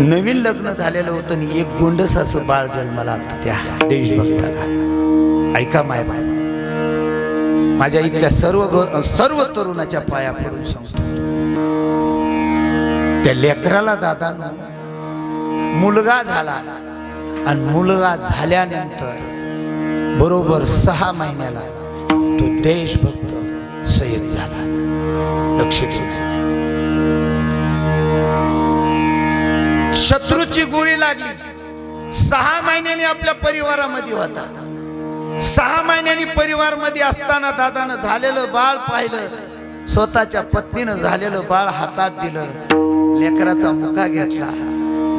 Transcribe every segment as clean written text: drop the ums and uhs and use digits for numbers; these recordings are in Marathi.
नवीन लग्न झालेलं होतं आणि एक गोंडस असं बाळ जन्माला आलं त्या देशभक्ताला। ऐका माय बाय, माझ्या इथल्या सर्व तरुणाच्या पाया पडून सांगतो, त्या लेकराला दादानो मुलगा झाला आणि मुलगा झाल्यानंतर बरोबर 6 महिन्याला तो देशभक्त शहीद झाला। लक्ष ठेवा, शत्रूची गोळी लागली। 6 महिन्यांनी आपल्या परिवारामध्ये होता। 6 महिन्यांनी परिवारामध्ये असताना दादानं झालेलं बाळ पाहिलं, स्वतःच्या पत्नीनं झालेलं बाळ हातात दिलं, लेकराचा मुका घेतला,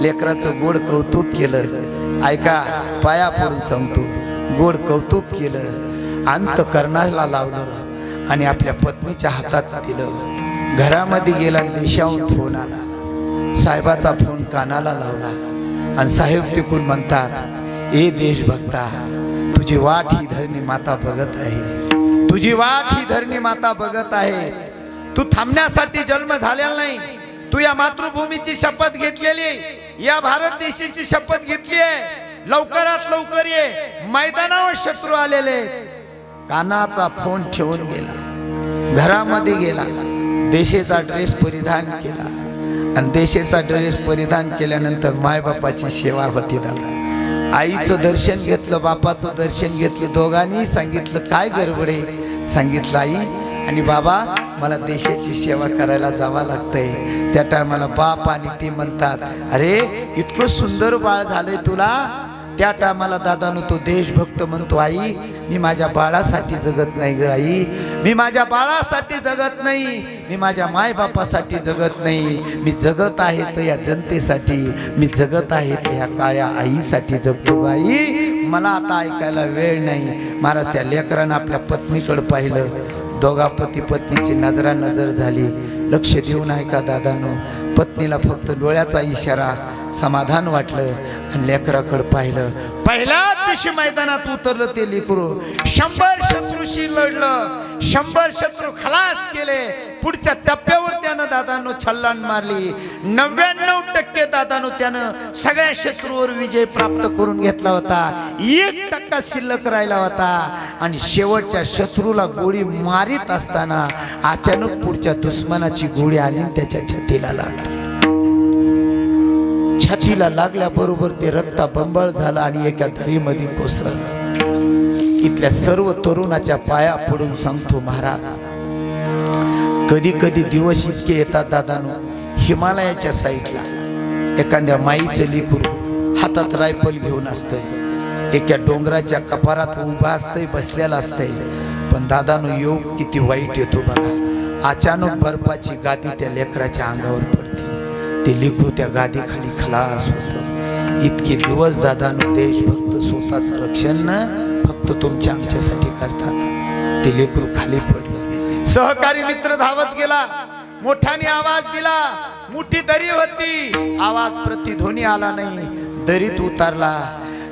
लेकराचं गोड कौतुक केलं। ऐका, पाया पडून सांगतो, गोड कौतुक केलं, अंतकरणाला लावलं आणि आपल्या पत्नीच्या हातात दिलं। घरामध्ये गेला, देशाहून फोन आला, साहेबाचा फोन कानाला लावला आणि साहेब तिकून म्हणतात, ए देशभक्ता, तुझी वाट ही धरणी माता बघत आहे, तुझी वाट ही धरणी माता बघत आहे। तू थांबण्यासाठी जन्म झालेला नाही, तू या मातृभूमीची शपथ घेतलेली, या भारत देशाची शपथ घेतली आहे। लवकरात लवकर ये, मैदानावर शत्रू आलेले। कानाचा फोन ठेवून गेला, घरामध्ये गेला, देशाचा ड्रेस परिधान केला आणि देशाचा ड्रेस परिधान केल्यानंतर मायबापाची सेवा होती दादा। आईचं दर्शन घेतलं, बापाचं दर्शन घेतलं, दोघांनी सांगितलं काय गडबड आहे, सांगितलं आई आणि बाबा मला देशाची सेवा करायला जावं लागतंय। त्या टायमाला बाप आणि ते म्हणतात, अरे इतकं सुंदर बाळ झालंय तुला। त्या टायमाला दादानं तो देशभक्त म्हणतो, आई मी माझ्या बाळासाठी जगत नाही ग आई, मी माझ्या बाळासाठी जगत नाही, मी माझ्या मायबापासाठी जगत नाही, मी जगत आहे तर या जनतेसाठी, मी जगत आहे तर या काळ्या आईसाठी जगतो ग आई, मला आता ऐकायला वेळ नाही। महाराज त्या लेकरानं आपल्या पत्नीकडे पाहिलं, दोघा पती पत्नीची नजर झाली। लक्ष देऊन ऐका दादानो, पत्नीला फक्त डोळ्याचा इशारा, समाधान वाटलं आणि लेकराकडे पाहिलं। पहिल्या दिवशी मैदानात उतरलं ते लेकरू, 100 शत्रूशी लढलं, 100 शत्रू खलास केले। पुढच्या टप्प्यावर त्यानं दादानो छल्लान मारली, 99% दादानो त्यानं सगळ्या शत्रूवर विजय प्राप्त करून घेतला होता, 1% शिल्लक राहिला होता। आणि शेवटच्या शत्रूला गोळी मारित असताना अचानक पुढच्या दुश्मनाची गोळी आली आणि त्याच्या छातीला लागली। छातीला लागल्याबरोबर ते रक्ताबंबाळ झालं आणि एका दरीमध्ये कोसळलं। इथल्या सर्व तरुणाच्या पाया पडून सांगतो महाराज, कधी कधी दिवस इतके येतात दादानो, हिमालयाच्या साईडला एखाद्या माईचं लेकरू हातात रायफल घेऊन असतंय, एका डोंगराच्या कपारात उभा असतंय, बसलेला असतंय, पण दादानो योग किती वाईट येतो बघा। अचानक बर्फाची गादी त्या लेकराच्या अंगावर पडते, ते लेकरू त्या गादीखाली खलास होतं। इतके दिवस दादानो देशभक्त स्वतःचं रक्षण फक्त तुमच्या आमच्यासाठी करतात। ते लेकरू खाली पडलं, सहकारी मित्र धावत गेला, मोठ्याने आवाज दिला, मोठी दरी होती, आवाज प्रतिध्वनी आला नाही, दरीत उतारला,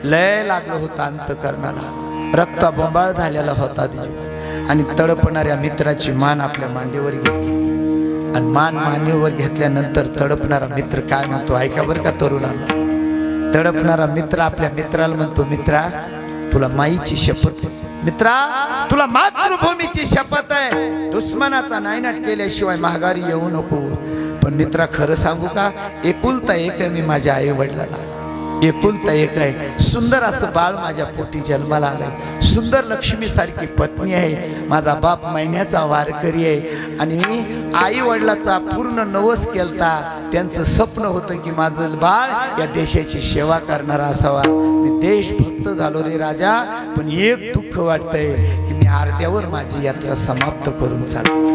लय लागलं होतं अंतकरणाला, रक्तबंबाळ झालेला होता आणि तडपणाऱ्या मित्राची मान आपल्या मांडीवर घेतली आणि मान मांडीवर घेतल्यानंतर तडपणारा मित्र काय म्हणतो, ऐका बरं का तरुणांना, तडपणारा मित्र आपल्या मित्राला म्हणतो, मित्रा तुला माईची शपथ आहे, मित्रा तुला मातृभूमीची शपथ आहे, दुश्मनाचा नायनाट केल्याशिवाय माघारी येऊ नको। पण मित्रा खरं सांगू का, एकुलता एक आहे मी माझ्या आई वडिलाला, एकुलता एक आहे, सुंदर असं बाळ माझ्या पोटी जन्माला आलंय, सुंदर लक्ष्मी सारखी पत्नी आहे, माझा बाप महिन्याचा वारकरी आहे आणि आई वडिलाचा पूर्ण नवस केलता, त्यांचं स्वप्न होतं की माझं बाळ या देशाची सेवा करणारा असावा। मी देशभक्त झालो रे राजा, पण एक दुःख वाटतंय की मी अर्ध्यावर माझी यात्रा समाप्त करून चाललोय,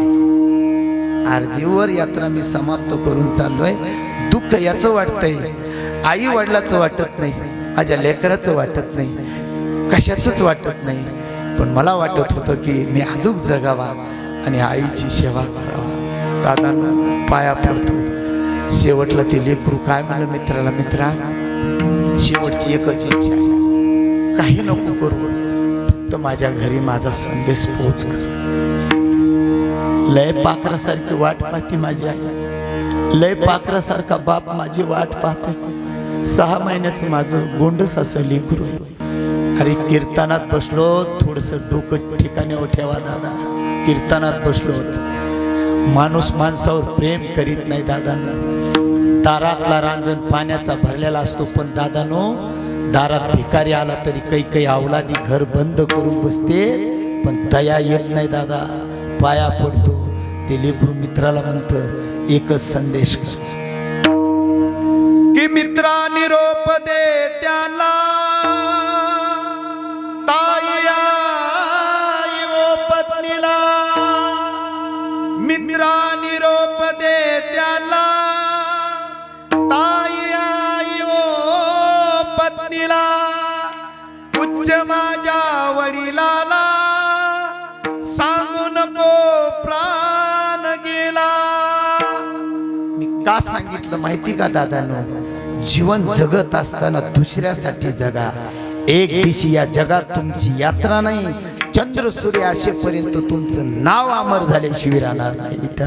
अर्धीवर यात्रा मी समाप्त करून चाललोय। दुःख याचं वाटतंय, आई वडिलाचं वाटत नाही, माझ्या लेकराचं वाटत नाही, कशाचंच वाटत नाही, पण मला वाटत होतं की मी अजून जगावा आणि आईची सेवा करावा। दादांना पाया पडतो, शेवटला ते लेकरू काय म्हणलं मित्राला, मित्रा शेवटची एकच इच्छा आहे, काही नको करू, फक्त माझ्या घरी माझा संदेश पोहोच कर। लय पाखरासारखी वाट पाहती माझी आई, लय पाखरासारखा बाप माझी वाट पाहते. 6 महिन्याचं माझं गोंडस असं लेकरू आहे. अरे कीर्तनात बसलो, थोडस डोकं ठिकाणी ठेवा दादा. कीर्तनात बसलो होतो. माणूस माणसावर प्रेम करीत नाही दादांनो. दारातला रांजण पाण्याचा भरलेला असतो, पण दादानो दारात भिकारी आला तरी काही अवलादी घर बंद करून बसते, पण दया येत नाही दादा. पाया पडतो. ते लेकरू मित्राला म्हणतं एकच संदेश कर की मित्रा निरोप दे त्याला, ताई आई ओ पत्नीला. मित्रा निरोप दे त्याला, ताई आई ओ पत्नीला. उच्च माझ्या वडिलाला सांगू नको प्राण गेला. मी का सांगितलं माहिती का दादांनो? जीवन जगत असताना दुसऱ्यासाठी जगा. एक दिवशी या जगात तुमची यात्रा नाही, चंद्र सूर्य असेपर्यंत तुमचं नाव अमर झाल्याशिवाय राहणार नाही. विठ्ठल